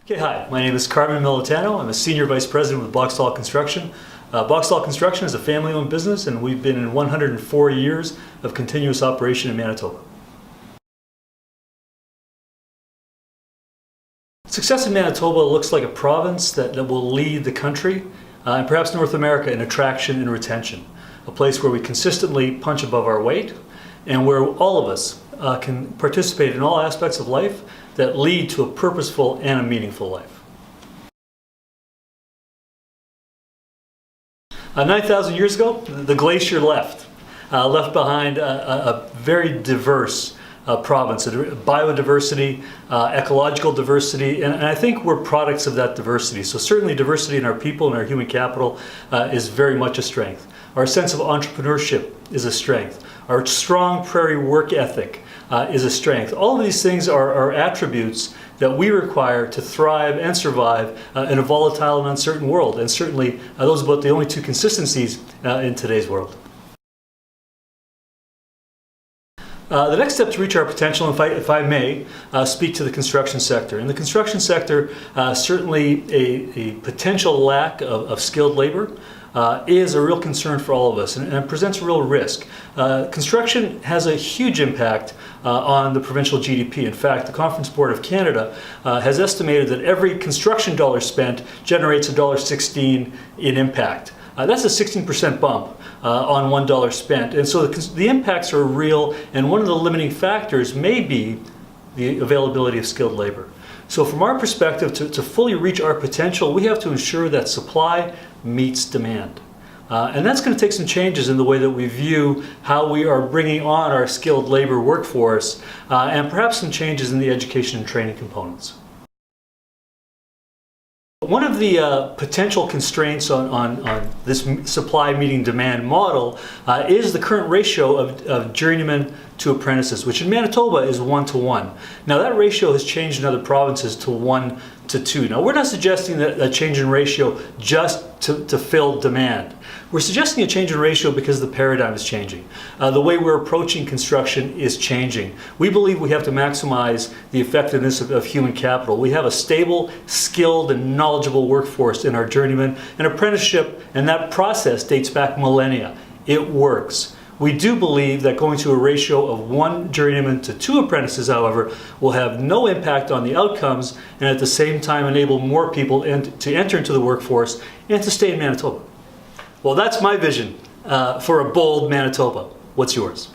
Okay, hi, my name is Carmine Militano. I'm a Senior Vice President with Boxall Construction. Boxall Construction is a family-owned business, and we've been in 104 years of continuous operation in Manitoba. Success in Manitoba looks like a province that will lead the country, and perhaps North America, in attraction and retention. A place where we consistently punch above our weight, and where all of us can participate in all aspects of life that lead to a purposeful and a meaningful life. 9,000 years ago, the glacier left behind a very diverse province, biodiversity, ecological diversity, and I think we're products of that diversity. So certainly diversity in our people and our human capital is very much a strength. Our sense of entrepreneurship is a strength. Our strong prairie work ethic is a strength. All of these things are attributes that we require to thrive and survive in a volatile and uncertain world. And certainly those are about the only two consistencies in today's world. The next step to reach our potential, if I may, speak to the construction sector. In the construction sector, certainly a potential lack of skilled labor is a real concern for all of us, and it presents a real risk. Construction has a huge impact on the provincial GDP. In fact, the Conference Board of Canada has estimated that every construction dollar spent generates $1.16 in impact. That's a 16% bump on $1 spent. And so the impacts are real, and one of the limiting factors may be the availability of skilled labor. So from our perspective, to fully reach our potential, we have to ensure that supply meets demand. And that's going to take some changes in the way that we view how we are bringing on our skilled labor workforce, and perhaps some changes in the education and training components. One of the potential constraints on this supply meeting demand model is the current ratio of journeymen to apprentices, which in Manitoba is 1-to-1. Now that ratio has changed in other provinces to 1-to-2. Now we're not suggesting that a change in ratio just to fill demand. We're suggesting a change in ratio because the paradigm is changing. The way we're approaching construction is changing. We believe we have to maximize the effectiveness of human capital. We have a stable, skilled, and knowledgeable workforce in our journeymen, and apprenticeship, and that process dates back millennia. It works. We do believe that going to a ratio of 1 journeyman to 2 apprentices, however, will have no impact on the outcomes, and at the same time enable more people to enter into the workforce and to stay in Manitoba. Well, that's my vision for a bold Manitoba. What's yours?